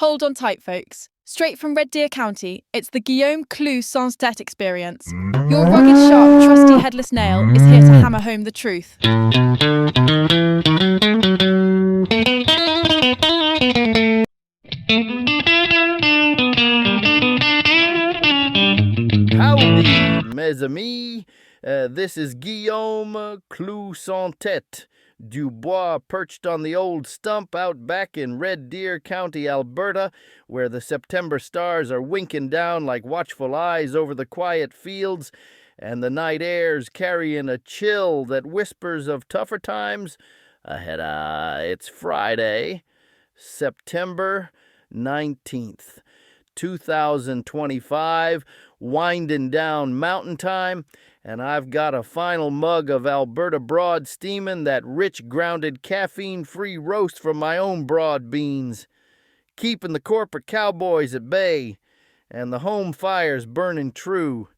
Hold on tight, folks. Straight from Red Deer County, it's the Clou Sans Tête experience. Your rugged, sharp, trusty headless nail is here to hammer home the truth. Howdy, mes amis. This is Guillaume Clou Sans Tête du Bois, perched on the old stump out back in Red Deer County, Alberta, where the September stars are winking down like watchful eyes over the quiet fields, and the night air's carrying a chill that whispers of tougher times ahead. It's Friday, September 19th, 2025, winding down mountain time, and I've got a final mug of Alberta Broad steaming, that rich, grounded, caffeine-free roast from my own broad beans, keeping the corporate cowboys at bay and the home fires burning true.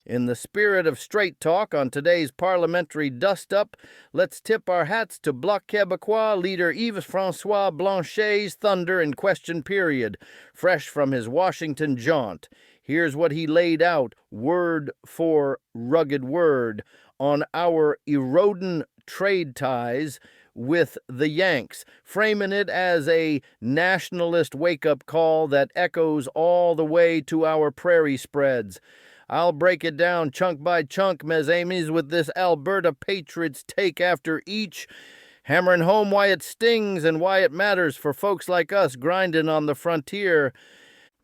In the spirit of straight talk on today's parliamentary dust-up, let's tip our hats to Bloc Québécois leader Yves-François Blanchet's thunder and question period, fresh from his Washington jaunt. Here's what he laid out, word for rugged word, on our eroding trade ties with the Yanks, framing it as a nationalist wake-up call that echoes all the way to our prairie spreads. I'll break it down chunk by chunk, mes amis, with this Alberta Patriots take after each, hammering home why it stings and why it matters for folks like us grinding on the frontier.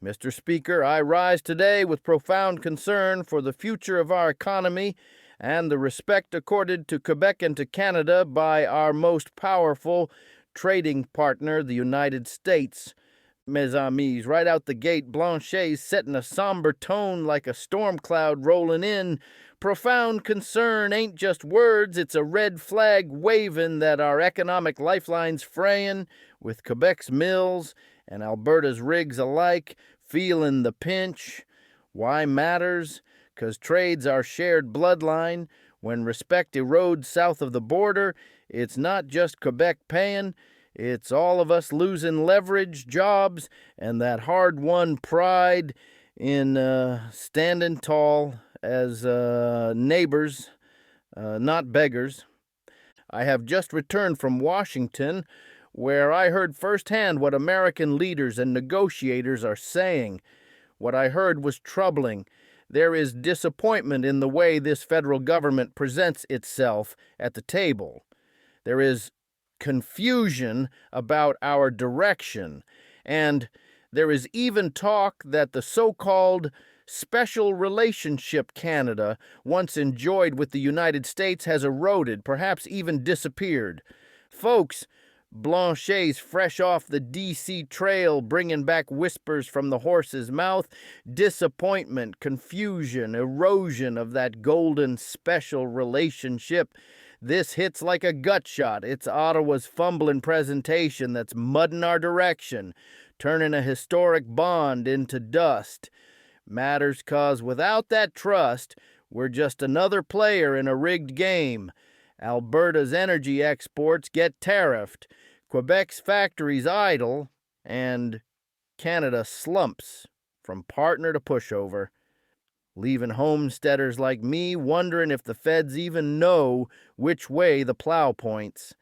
Mr. Speaker, I rise today with profound concern for the future of our economy and the respect accorded to Quebec and to Canada by our most powerful trading partner, the United States. Mes amis, right out the gate, Blanchet's setting a somber tone like a storm cloud rolling in. Profound concern ain't just words, it's a red flag waving that our economic lifeline's fraying, with Quebec's mills and Alberta's rigs alike feeling the pinch. Why matters? 'Cause trade's our shared bloodline. When respect erodes south of the border, it's not just Quebec paying, it's all of us losing leverage, jobs, and that hard-won pride in standing tall as neighbors, not beggars. I have just returned from Washington, where I heard firsthand what American leaders and negotiators are saying. What I heard was troubling. There is disappointment in the way this federal government presents itself at the table. There is confusion about our direction, and there is even talk that the so-called special relationship Canada once enjoyed with the United States has eroded, perhaps even disappeared. Folks, Blanchet's fresh off the D.C. trail, bringing back whispers from the horse's mouth, disappointment, confusion, erosion of that golden special relationship. This hits like a gut shot. It's Ottawa's fumbling presentation that's mudding our direction, turning a historic bond into dust. Matters 'cause without that trust, we're just another player in a rigged game. Alberta's energy exports get tariffed, Quebec's factories idle, and Canada slumps from partner to pushover, leaving homesteaders like me wondering if the feds even know which way the plow points.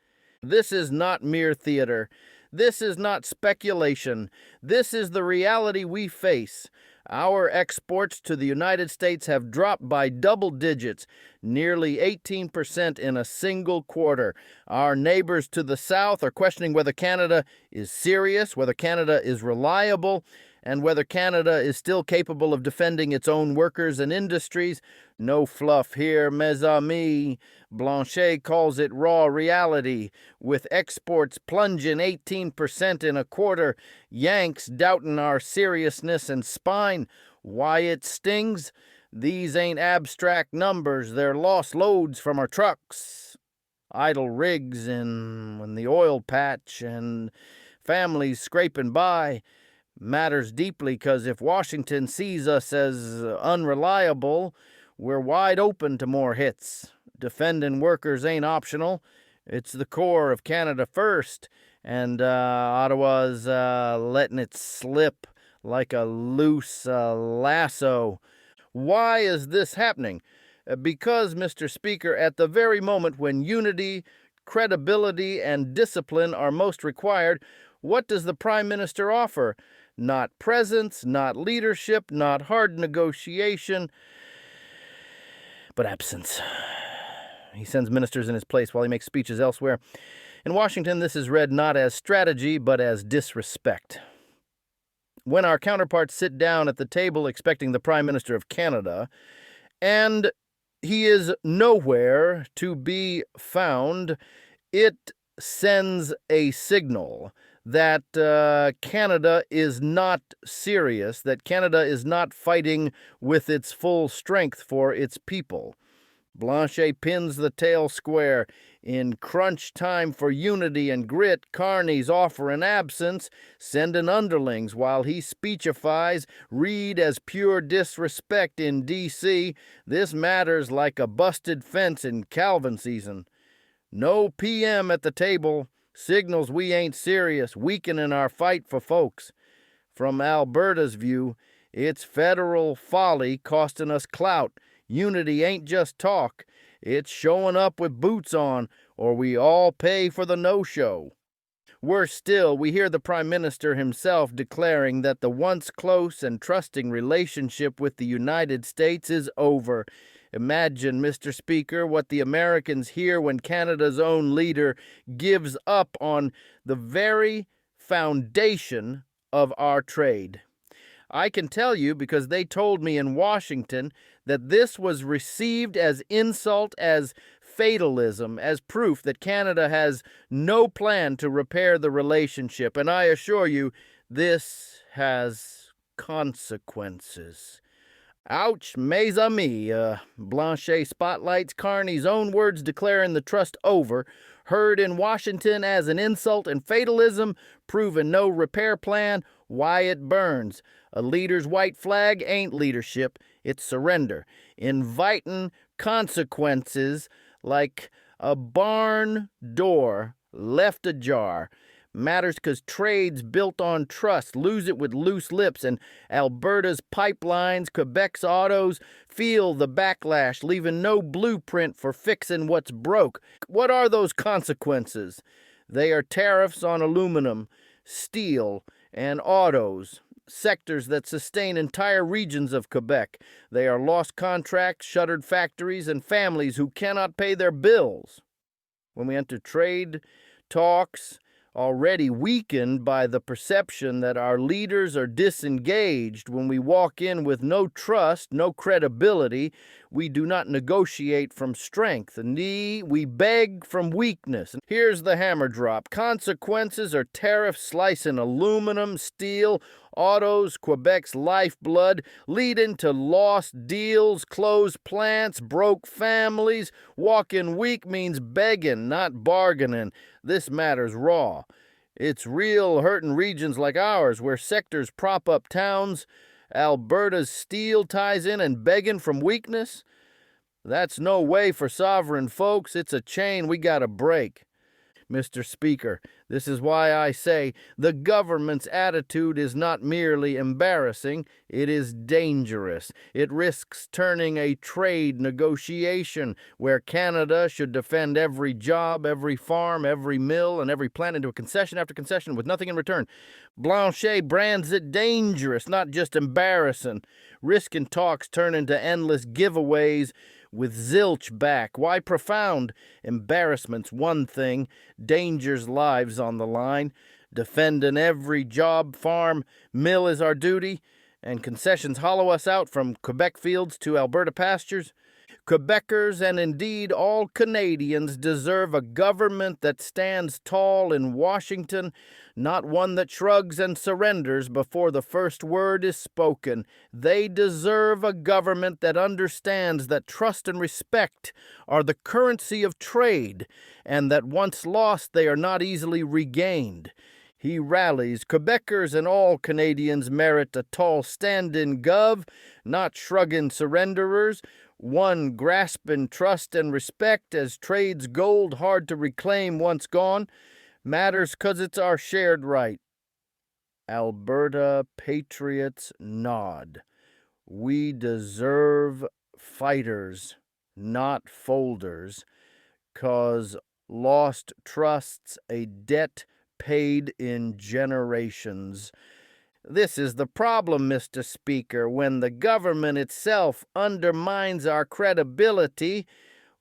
This is not mere theater. This is not speculation. This is the reality we face. Our exports to the United States have dropped by double digits, nearly 18% in a single quarter. Our neighbors to the south are questioning whether Canada is serious, whether Canada is reliable, and whether Canada is still capable of defending its own workers and industries. No fluff here, mes amis. Blanchet calls it raw reality, with exports plunging 18% in a quarter, Yanks doubting our seriousness and spine. Why it stings? These ain't abstract numbers, they're lost loads from our trucks, idle rigs in the oil patch, and families scraping by. Matters deeply, 'cause if Washington sees us as unreliable, we're wide open to more hits. Defending workers ain't optional. It's the core of Canada first, and Ottawa's letting it slip like a loose lasso. Why is this happening? Because, Mr. Speaker, at the very moment when unity, credibility, and discipline are most required, what does the Prime Minister offer? Not presence, not leadership, not hard negotiation, but absence. He sends ministers in his place while he makes speeches elsewhere. In Washington, this is read not as strategy, but as disrespect. When our counterparts sit down at the table expecting the Prime Minister of Canada, and he is nowhere to be found, it sends a signal that Canada is not serious, that Canada is not fighting with its full strength for its people. Blanchet pins the tail square. In crunch time for unity and grit, Carney's offer an absence, sending underlings while he speechifies, read as pure disrespect in D.C. This matters like a busted fence in Calvin season. No PM at the table signals we ain't serious, weakening our fight for folks. From Alberta's view, it's federal folly costing us clout. Unity ain't just talk. It's showing up with boots on, or we all pay for the no-show. Worse still, we hear the Prime Minister himself declaring that the once close and trusting relationship with the United States is over. Imagine, Mr. Speaker, what the Americans hear when Canada's own leader gives up on the very foundation of our trade. I can tell you, because they told me in Washington, that this was received as insult, as fatalism, as proof that Canada has no plan to repair the relationship. And I assure you, this has consequences. Ouch, mes amis. Blanchet spotlights Carney's own words declaring the trust over, heard in Washington as an insult and fatalism, proven no repair plan. Why it burns. A leader's white flag ain't leadership, it's surrender. Inviting consequences like a barn door left ajar. Matters 'cause trade's built on trust, lose it with loose lips, and Alberta's pipelines, Quebec's autos, feel the backlash, leaving no blueprint for fixing what's broke. What are those consequences? They are tariffs on aluminum, steel, and autos, sectors that sustain entire regions of Quebec. They are lost contracts, shuttered factories, and families who cannot pay their bills. When we enter trade talks, already weakened by the perception that our leaders are disengaged, when we walk in with no trust, no credibility, we do not negotiate from strength, and we beg from weakness. And here's the hammer drop. Consequences are tariffs slicing aluminum, steel, autos, Quebec's lifeblood, leading to lost deals, closed plants, broke families. Walking weak means begging, not bargaining. This matters raw. It's real hurting regions like ours where sectors prop up towns. Alberta's steel ties in and begging from weakness. That's no way for sovereign folks. It's a chain we gotta break. Mr. Speaker, this is why I say the government's attitude is not merely embarrassing, it is dangerous. It risks turning a trade negotiation where Canada should defend every job, every farm, every mill, and every plant into a concession after concession with nothing in return. Blanchet brands it dangerous, not just embarrassing. Risking talks turn into endless giveaways with zilch back. Why profound? Embarrassment's one thing, danger's lives on the line. Defending every job, farm, mill is our duty, and concessions hollow us out from Quebec fields to Alberta pastures. Quebecers, and indeed all Canadians, deserve a government that stands tall in Washington, not one that shrugs and surrenders before the first word is spoken. They deserve a government that understands that trust and respect are the currency of trade, and that once lost they are not easily regained. He rallies. Quebecers and all Canadians merit a tall stand-in gov, not shrugging surrenderers. One grasping trust and respect as trade's gold hard to reclaim once gone. Matters 'cause it's our shared right. Alberta patriots nod. We deserve fighters, not folders, 'cause lost trust's a debt paid in generations. This is the problem, Mr. Speaker. When the government itself undermines our credibility,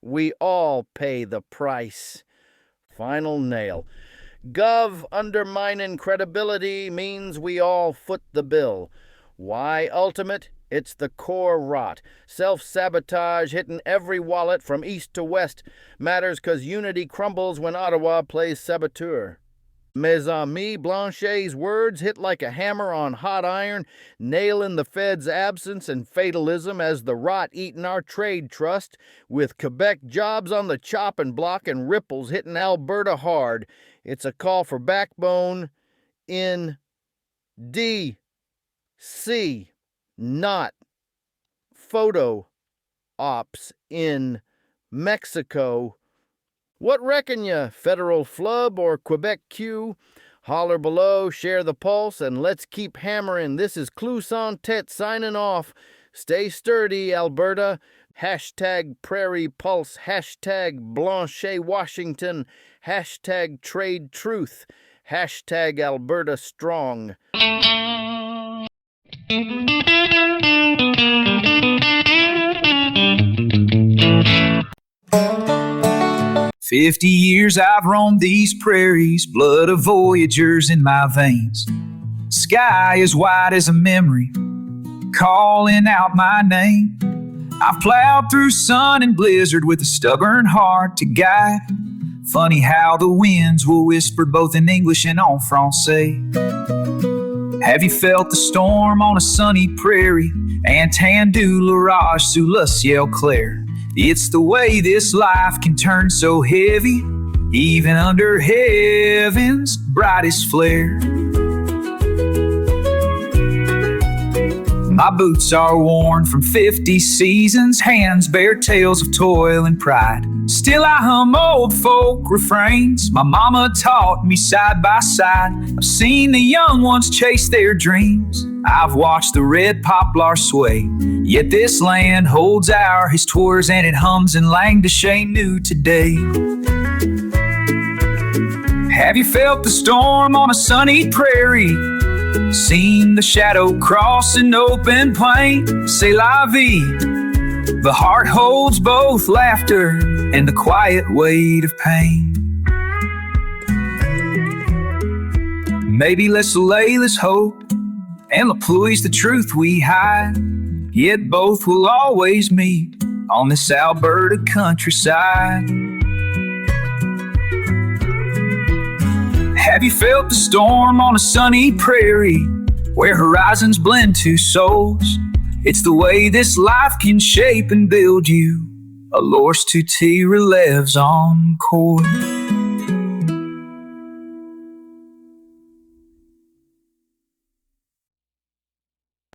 we all pay the price. Final nail. Gov undermining credibility means we all foot the bill. Why ultimate? It's the core rot. Self-sabotage hitting every wallet from east to west. Matters 'cause unity crumbles when Ottawa plays saboteur. Mes amis, Blanchet's words hit like a hammer on hot iron, nailing the Fed's absence and fatalism as the rot eating our trade trust, with Quebec jobs on the chopping block and ripples hitting Alberta hard. It's a call for backbone in D.C., not photo ops in Mexico. What reckon ya, federal flub or Quebec Q? Holler below, share the pulse, and let's keep hammering. This is Clou Sans Tête signing off. Stay sturdy, Alberta. Hashtag Prairie Pulse. Hashtag Blanchet Washington. Hashtag Trade Truth. Hashtag Alberta Strong. 50 years I've roamed these prairies, blood of voyagers in my veins. Sky as wide as a memory, calling out my name. I've plowed through sun and blizzard with a stubborn heart to guide. Funny how the winds will whisper both in English and en français. Have you felt the storm on a sunny prairie? Entendu l'orage sous le ciel clair. It's the way this life can turn so heavy, even under heaven's brightest flare. My boots are worn from 50 seasons, hands bear tales of toil and pride. Still I hum old folk refrains my mama taught me side by side. I've seen the young ones chase their dreams, I've watched the red poplar sway. Yet this land holds our histoires and it hums in langue de chez nous today. Have you felt the storm on a sunny prairie? Seen the shadow cross an open plain? C'est la vie. The heart holds both laughter and the quiet weight of pain. Maybe let's lay this hope and la pluie's the truth we hide. Yet both will always meet on this Alberta countryside. Have you felt the storm on a sunny prairie where horizons blend two souls? It's the way this life can shape and build you. Alors tout y relèves encore.